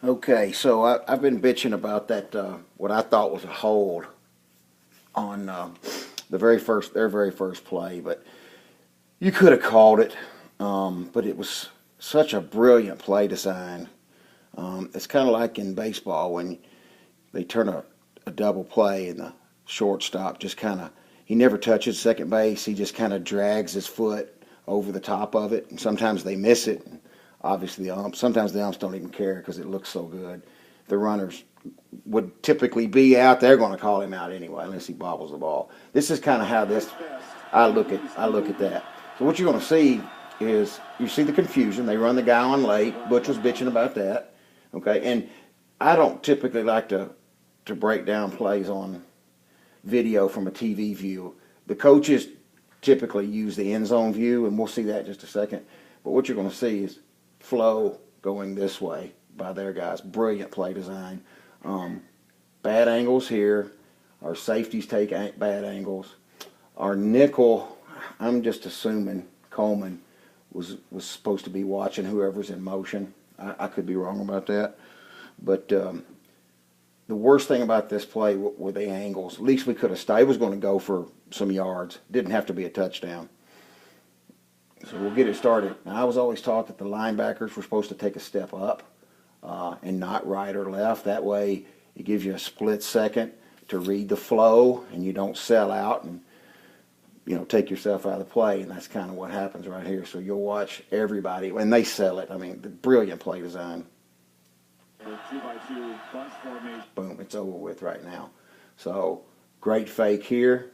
Okay, so I've been bitching about that, what I thought was a hold on their very first play, but you could have called it, but it was such a brilliant play design. It's kind of like in baseball when they turn a double play and the shortstop just kind of, he never touches second base, he just kind of drags his foot over the top of it, and sometimes they miss it. Obviously, sometimes the umps don't even care because it looks so good. The runners would typically be out. They're going to call him out anyway, unless he bobbles the ball. This is kind of how I look at that. So what you're going to see is you see the confusion. They run the guy on late. Butch was bitching about that. Okay, and I don't typically like to break down plays on video from a TV view. The coaches typically use the end zone view, and we'll see that in just a second. But what you're going to see is flow going this way by their guys. Brilliant play design. Bad angles here. Our safeties take bad angles. Our nickel, I'm just assuming Coleman was supposed to be watching whoever's in motion. I could be wrong about that. But the worst thing about this play were the angles. At least we could have stayed. It was going to go for some yards. Didn't have to be a touchdown. So we'll get it started. Now, I was always taught that the linebackers were supposed to take a step up and not right or left. That way it gives you a split second to read the flow and you don't sell out and take yourself out of the play. And that's kind of what happens right here. So you'll watch everybody when they sell it. I mean, the brilliant play design. 2x2 bunch formation. Boom, it's over with right now. So great fake here.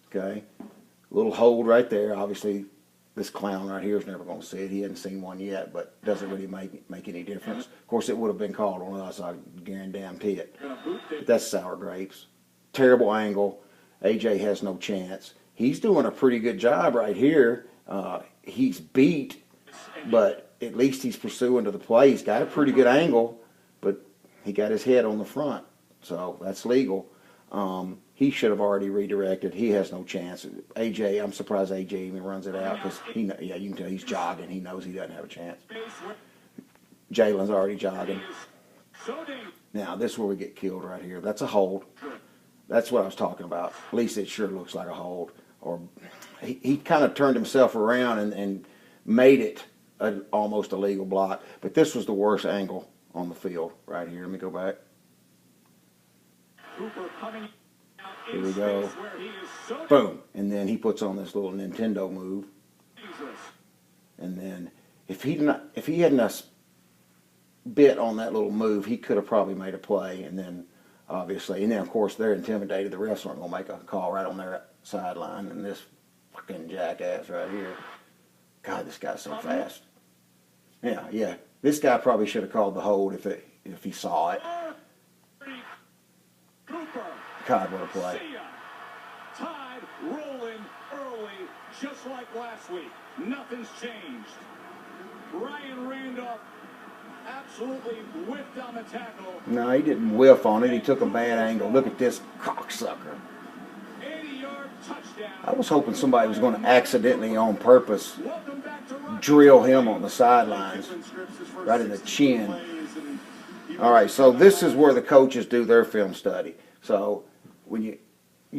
Okay. Little hold right there. Obviously, this clown right here is never going to see it. He hasn't seen one yet, but doesn't really make any difference. Of course, it would have been called on us. I guarantee it. But that's sour grapes. Terrible angle. AJ has no chance. He's doing a pretty good job right here. He's beat, but at least he's pursuing to the play. He's got a pretty good angle, but he got his head on the front, so that's legal. He should have already redirected. He has no chance. AJ, I'm surprised AJ even runs it out because you can tell he's jogging. He knows he doesn't have a chance. Jalen's already jogging. Now, this is where we get killed right here. That's a hold. That's what I was talking about. At least it sure looks like a hold. Or he kind of turned himself around and made it an almost a legal block. But this was the worst angle on the field right here. Let me go back. Here we go. Boom. And then he puts on this little Nintendo move. And then if he hadn't bit on that little move, he could have probably made a play. And then obviously, and then of course they're intimidated. The refs aren't going to make a call right on their sideline. And this fucking jackass right here. God, this guy's so fast. Yeah. This guy probably should have called the hold if he saw it. God, what a play. Tide rolling early, just like last week. Nothing's changed. Ryan Randolph absolutely whiffed on the tackle. No, he didn't whiff on it. He took a bad angle. Look at this cocksucker. 80-yard touchdown. I was hoping somebody was going to accidentally, on purpose, drill him on the sidelines, right in the chin. All right, so this is where the coaches do their film study. So when you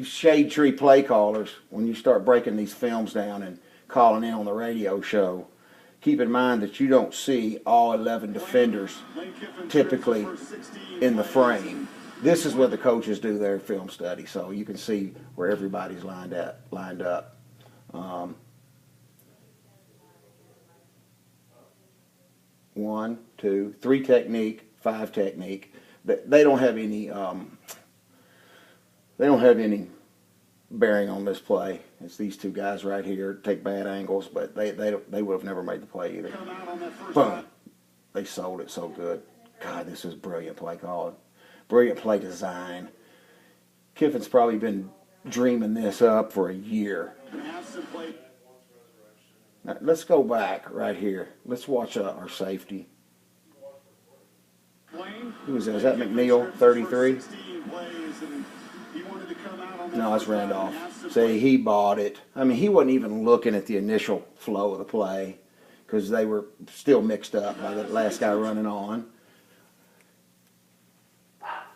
shade tree play callers, when you start breaking these films down and calling in on the radio show, keep in mind that you don't see all 11 defenders typically in the frame. This is where the coaches do their film study, so you can see where everybody's lined up. 1, 2, 3 technique, 5 technique. They don't have any. They don't have any bearing on this play. It's these two guys right here take bad angles, but they would have never made the play either. Boom! They sold it so good. God, this is brilliant play calling, brilliant play design. Kiffin's probably been dreaming this up for a year. Now, let's go back right here. Let's watch our safety. Who is that? Is that McNeil, 33? No, that's Randolph. See, he bought it. I mean, he wasn't even looking at the initial flow of the play. because they were still mixed up by the last guy running on.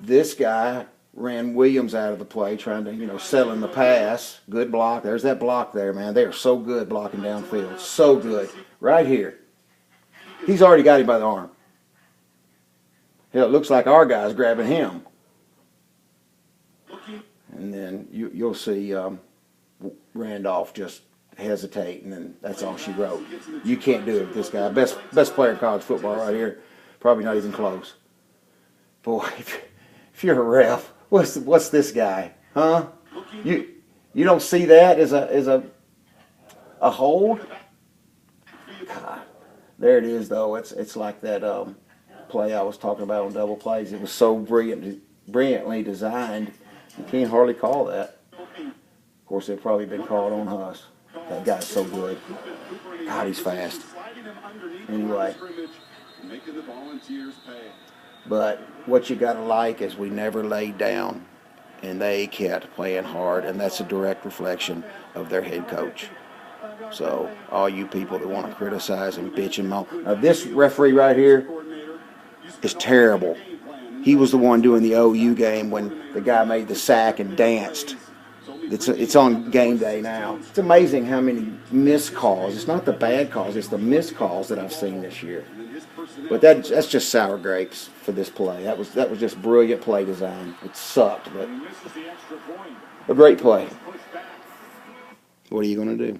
This guy ran Williams out of the play, trying to, sell him the pass. Good block. There's that block there, man. They are so good blocking downfield. So good. Right here. He's already got him by the arm. Hell, it looks like our guy's grabbing him. And then you'll see Randolph just hesitate, and then that's all she wrote. You can't do it with this guy. Best player in college football right here. Probably not even close. Boy, if you're a ref, what's this guy, huh? You don't see that as a hold? God, there it is though. It's like that play I was talking about on double plays. It was so brilliantly designed. You can't hardly call that. Of course, it'd probably been called on us. That guy's so good. God, he's fast. Anyway. But what you got to like is we never laid down, and they kept playing hard, and that's a direct reflection of their head coach. So all you people that want to criticize and bitch and moan. Now this referee right here is terrible. He was the one doing the OU game when the guy made the sack and danced. It's on game day now. It's amazing how many missed calls. It's not the bad calls, it's the missed calls that I've seen this year. But that's just sour grapes for this play. That was just brilliant play design. It sucked, but a great play. What are you going to do?